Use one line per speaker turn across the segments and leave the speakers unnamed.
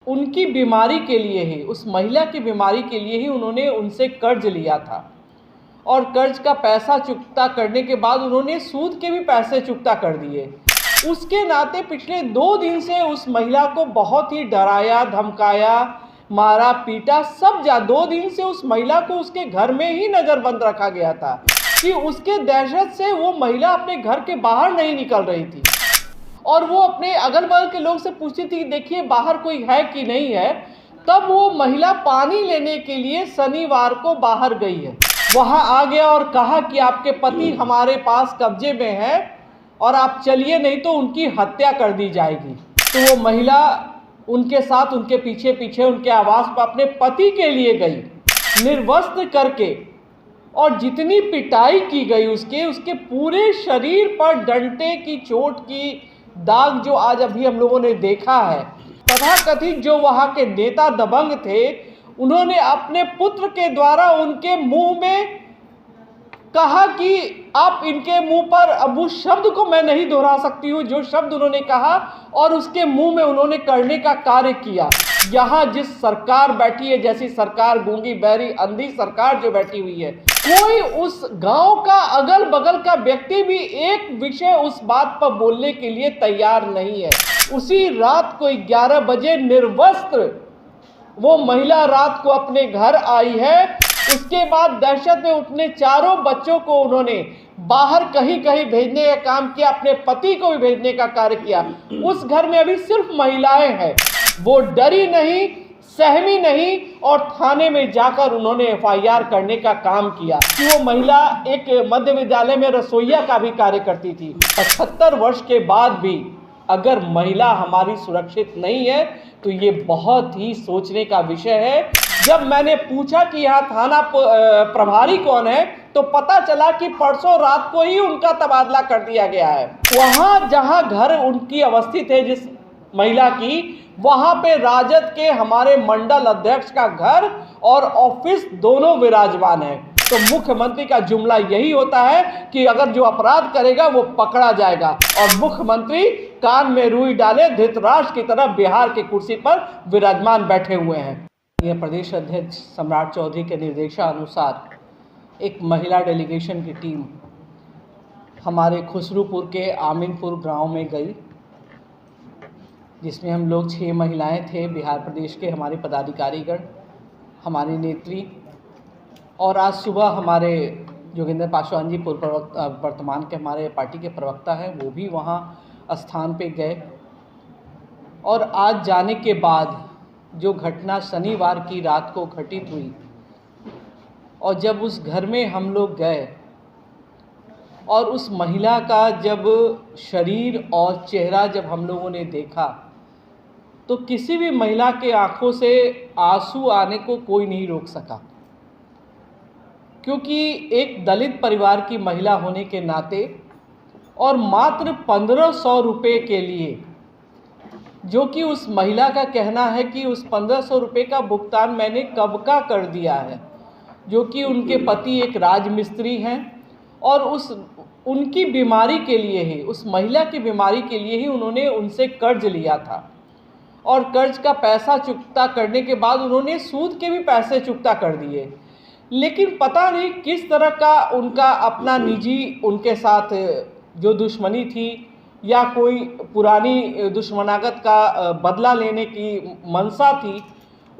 उनकी बीमारी के लिए ही, उस महिला की बीमारी के लिए ही उन्होंने उनसे कर्ज लिया था और कर्ज का पैसा चुकता करने के बाद उन्होंने सूद के भी पैसे चुकता कर दिए। उसके नाते पिछले 2 दिन से उस महिला को बहुत ही डराया, धमकाया, मारा, पीटा, सब 2 दिन से उस महिला को उसके घर में ही नज़रबंद रखा गया था कि उसके दहशत से वो महिला अपने घर के बाहर नहीं निकल रही थी और वो अपने अगल बगल के लोग से पूछती थी कि देखिए बाहर कोई है कि नहीं है। तब वो महिला पानी लेने के लिए शनिवार को बाहर गई है, वहाँ आ गया और कहा कि आपके पति हमारे पास कब्जे में है और आप चलिए नहीं तो उनकी हत्या कर दी जाएगी। तो वो महिला उनके साथ, उनके पीछे पीछे उनके आवास पर अपने पति के लिए गई, निर्वस्त्र करके, और जितनी पिटाई की गई उसके पूरे शरीर पर डंडे की चोट की दाग जो आज अभी हम लोगों ने देखा है। तथाकथित जो वहाँ के नेता दबंग थे, उन्होंने अपने पुत्र के द्वारा उनके मुंह में कहा कि आप इनके मुंह पर, अब उस शब्द को मैं नहीं दोहरा सकती हूँ जो शब्द उन्होंने कहा, और उसके मुंह में उन्होंने करने का कार्य किया। यहाँ जिस सरकार बैठी है, जैसी सरकार गूंगी बहरी अंधी सरकार जो बैठी हुई है, कोई उस गांव का अगल बगल का व्यक्ति भी एक विषय उस बात पर बोलने के लिए तैयार नहीं है। उसी रात को 11 बजे निर्वस्त्र वो महिला रात को अपने घर आई है। उसके बाद दहशत में अपने 4 बच्चों को उन्होंने बाहर कहीं कहीं भेजने का काम किया, अपने पति को भी भेजने का कार्य किया। उस घर में अभी सिर्फ महिलाएं हैं। वो डरी नहीं, सहमी नहीं और थाने में जाकर उन्होंने FIR करने का काम किया कि वो महिला एक मध्य विद्यालय में रसोइया का भी कार्य करती थी। 75 वर्ष के बाद भी अगर महिला हमारी सुरक्षित नहीं है तो ये बहुत ही सोचने का विषय है। जब मैंने पूछा कि यहाँ थाना प्रभारी कौन है तो पता चला कि परसों रात को ही उनका तबादला कर दिया गया है। वहाँ जहाँ घर उनकी अवस्थित है जिस महिला की, वहाँ पे राजद के हमारे मंडल अध्यक्ष का घर और ऑफिस दोनों विराजमान है। तो मुख्यमंत्री का जुमला यही होता है कि अगर जो अपराध करेगा वो पकड़ा जाएगा, और मुख्यमंत्री कान में रुई डाले धृतराष्ट्र की तरह बिहार की कुर्सी पर विराजमान बैठे हुए हैं। यह प्रदेश अध्यक्ष सम्राट चौधरी के निर्देशानुसार एक महिला डेलीगेशन की टीम हमारे खुसरूपुर के आमीनपुर गांव में गई, जिसमें हम लोग 6 महिलाएं थे, बिहार प्रदेश के हमारे पदाधिकारीगण, हमारी नेत्री, और आज सुबह हमारे जोगिंदर पासवान जी वर्तमान के हमारे पार्टी के प्रवक्ता हैं, वो भी वहाँ स्थान पे गए। और आज जाने के बाद जो घटना शनिवार की रात को घटित हुई, और जब उस घर में हम लोग गए और उस महिला का जब शरीर और चेहरा जब हम लोगों ने देखा, तो किसी भी महिला के आंखों से आंसू आने को कोई नहीं रोक सका, क्योंकि एक दलित परिवार की महिला होने के नाते और मात्र 1500 रुपये के लिए, जो कि उस महिला का कहना है कि उस 1500 रुपये का भुगतान मैंने कब का कर दिया है, जो कि उनके पति एक राजमिस्त्री हैं और उनकी बीमारी के लिए ही, उस महिला की बीमारी के लिए ही उन्होंने उनसे कर्ज लिया था और कर्ज का पैसा चुकता करने के बाद उन्होंने सूद के भी पैसे चुकता कर दिए। लेकिन पता नहीं किस तरह का उनका अपना निजी उनके साथ जो दुश्मनी थी या कोई पुरानी दुश्मनागत का बदला लेने की मंशा थी,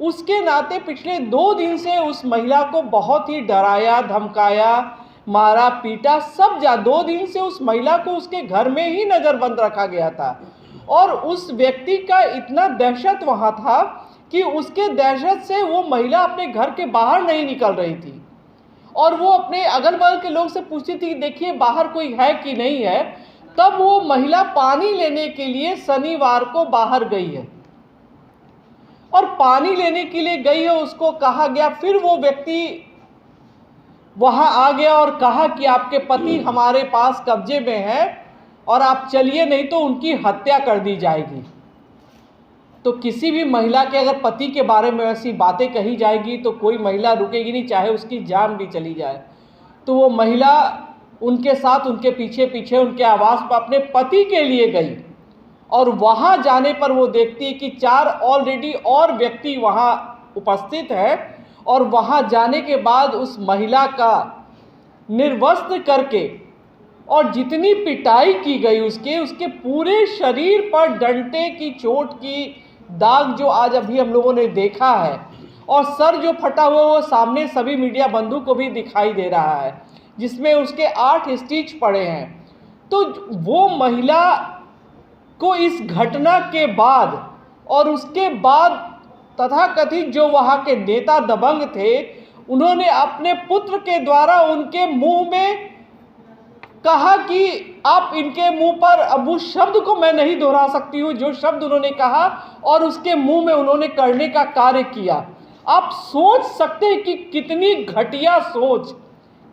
उसके नाते पिछले 2 दिन से उस महिला को बहुत ही डराया, धमकाया, मारा, पीटा, सब 2 दिन से उस महिला को उसके घर में ही नज़रबंद रखा गया था। और उस व्यक्ति का इतना दहशत वहाँ था कि उसके दहशत से वो महिला अपने घर के बाहर नहीं निकल रही थी और वो अपने अगल बगल के लोग से पूछती थी कि देखिए बाहर कोई है कि नहीं है। तब वो महिला पानी लेने के लिए शनिवार को बाहर गई है और पानी लेने के लिए गई है, उसको कहा गया, फिर वो व्यक्ति वहाँ आ गया और कहा कि आपके पति हमारे पास कब्जे में है और आप चलिए नहीं तो उनकी हत्या कर दी जाएगी। तो किसी भी महिला के अगर पति के बारे में ऐसी बातें कही जाएगी तो कोई महिला रुकेगी नहीं, चाहे उसकी जान भी चली जाए। तो वो महिला उनके साथ, उनके पीछे पीछे उनके आवास पर अपने पति के लिए गई और वहाँ जाने पर वो देखती है कि 4 ऑलरेडी और व्यक्ति वहाँ उपस्थित है, और वहाँ जाने के बाद उस महिला का निर्वस्त्र करके और जितनी पिटाई की गई उसके पूरे शरीर पर डंडे की चोट की दाग जो आज अभी हम लोगों ने देखा है, और सर जो फटा हुआ वो सामने सभी मीडिया बंधु को भी दिखाई दे रहा है, जिसमें उसके 8 स्टिच पड़े हैं। तो वो महिला को इस घटना के बाद और उसके बाद तथाकथित जो वहाँ के नेता दबंग थे, उन्होंने अपने पुत्र के द्वारा उनके मुंह में कहा कि आप इनके मुंह पर, अब उस शब्द को मैं नहीं दोहरा सकती हूँ जो शब्द उन्होंने कहा, और उसके मुंह में उन्होंने करने का कार्य किया। आप सोच सकते हैं कि कितनी घटिया सोच,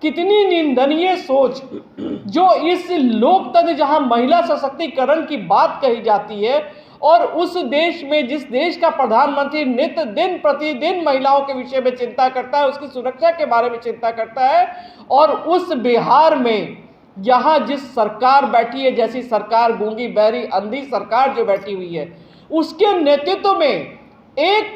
कितनी निंदनीय सोच, जो इस लोकतंत्र जहां महिला सशक्तिकरण की बात कही जाती है, और उस देश में जिस देश का प्रधानमंत्री नित्य दिन प्रतिदिन महिलाओं के विषय में चिंता करता है, उसकी सुरक्षा के बारे में चिंता करता है, और उस बिहार में यहाँ जिस सरकार बैठी है, जैसी सरकार गूंगी बहरी अंधी सरकार जो बैठी हुई है, उसके नेतृत्व में एक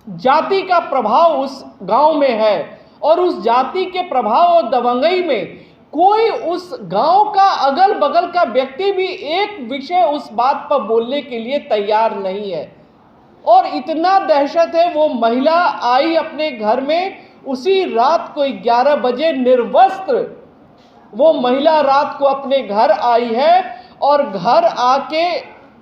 जाति का प्रभाव उस गांव में है, और उस जाति के प्रभाव और दबंगई में कोई उस गांव का अगल बगल का व्यक्ति भी एक विषय उस बात पर बोलने के लिए तैयार नहीं है। और इतना दहशत है, वो महिला आई अपने घर में उसी रात को 11 बजे निर्वस्त्र, वो महिला रात को अपने घर आई है, और घर आके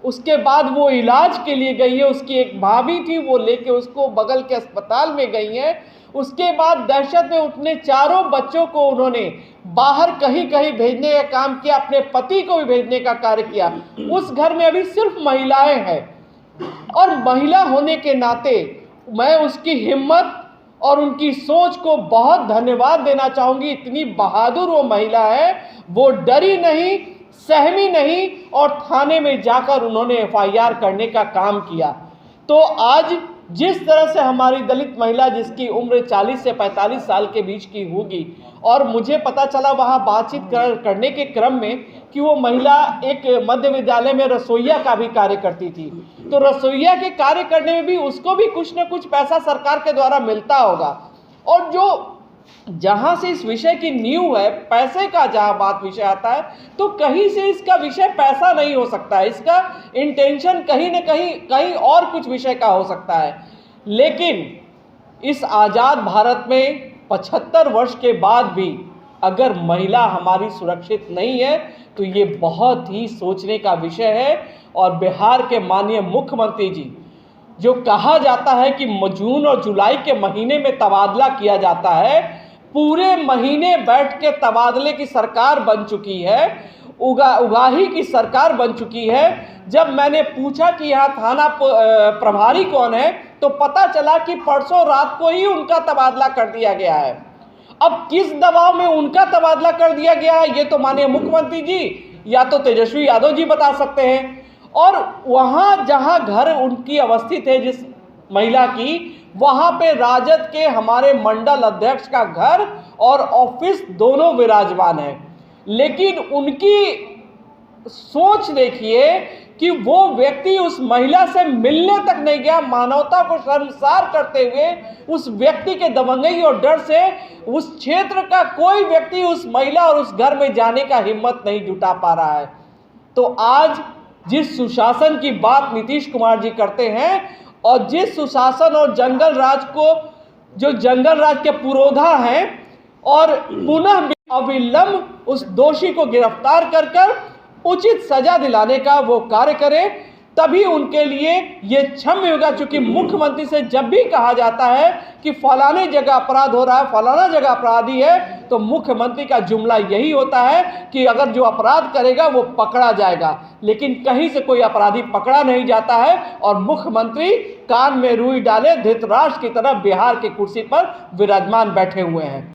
उसके बाद वो इलाज के लिए गई है। उसकी एक भाभी थी, वो लेके उसको बगल के अस्पताल में गई है। उसके बाद दहशत में अपने 4 बच्चों को उन्होंने बाहर कहीं कहीं भेजने का काम किया, अपने पति को भी भेजने का कार्य किया। उस घर में अभी सिर्फ महिलाएं हैं, और महिला होने के नाते मैं उसकी हिम्मत और उनकी सोच को बहुत धन्यवाद देना चाहूँगी। इतनी बहादुर वो महिला है, वो डरी नहीं, सहमी नहीं, और थाने में जाकर उन्होंने FIR करने का काम किया। तो आज जिस तरह से हमारी दलित महिला, जिसकी उम्र 40 से 45 साल के बीच की होगी, और मुझे पता चला वहाँ बातचीत करने के क्रम में कि वो महिला एक मध्य विद्यालय में रसोइया का भी कार्य करती थी, तो रसोइया के कार्य करने में भी उसको भी कुछ न कुछ पैसा सरकार के द्वारा मिलता होगा। और जो जहाँ से इस विषय की नींव है, पैसे का जहाँ बात विषय आता है, तो कहीं से इसका विषय पैसा नहीं हो सकता है, इसका इंटेंशन कहीं न कहीं और कुछ विषय का हो सकता है। लेकिन इस आज़ाद भारत में 75 वर्ष के बाद भी अगर महिला हमारी सुरक्षित नहीं है, तो ये बहुत ही सोचने का विषय है। और बिहार के माननीय मुख्यमंत्री जी, जो कहा जाता है कि जून और जुलाई के महीने में तबादला किया जाता है, पूरे महीने बैठ के तबादले की सरकार बन चुकी है, उगाही की सरकार बन चुकी है। जब मैंने पूछा कि यहाँ थाना प्रभारी कौन है, तो पता चला कि परसों रात को ही उनका तबादला कर दिया गया है। अब किस दबाव में उनका तबादला कर दिया गया है, ये तो माननीय मुख्यमंत्री जी या तो तेजस्वी यादव जी बता सकते हैं। और वहाँ जहाँ घर उनकी अवस्थित है, जिस महिला की, वहाँ पे राजद के हमारे मंडल अध्यक्ष का घर और ऑफिस दोनों विराजमान है। लेकिन उनकी सोच देखिए कि वो व्यक्ति उस महिला से मिलने तक नहीं गया, मानवता को शर्मसार करते हुए उस व्यक्ति के दबंगई और डर से उस क्षेत्र का कोई व्यक्ति उस महिला और उस घर में जाने का हिम्मत नहीं जुटा पा रहा है। तो आज जिस सुशासन की बात नीतीश कुमार जी करते हैं, और जिस सुशासन और जंगल राज को, जो जंगल राज के पुरोधा हैं, और पुनः अविलंब उस दोषी को गिरफ्तार कर उचित सजा दिलाने का वो कार्य करें, तभी उनके लिए ये क्षम्य होगा। क्योंकि मुख्यमंत्री से जब भी कहा जाता है कि फलाने जगह अपराध हो रहा है, फलाना जगह अपराधी है, तो मुख्यमंत्री का जुमला यही होता है कि अगर जो अपराध करेगा वो पकड़ा जाएगा। लेकिन कहीं से कोई अपराधी पकड़ा नहीं जाता है, और मुख्यमंत्री कान में रुई डाले धृतराष्ट्र की तरह बिहार की कुर्सी पर विराजमान बैठे हुए हैं।